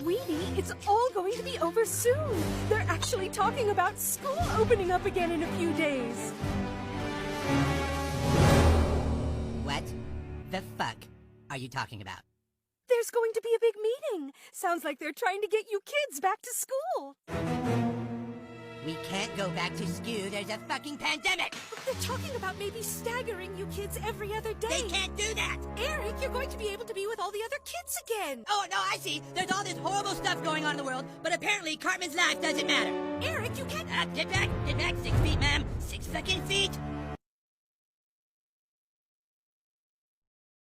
Sweetie, it's all going to be over soon. They're actually talking about school opening up again in a few days. What the fuck are you talking about? There's going to be a big meeting. Sounds like they're trying to get you kids back to school. We can't go back to school. There's a fucking pandemic. They're talking about maybe staggering you kids every other day. They can't do that. Eric, you're going to be able to be with all the other kids again. Oh, no, I see. There's all this horrible stuff going on in the world, but apparently Cartman's life doesn't matter. Eric, you can't... Get back. 6 feet, ma'am. 6 fucking feet.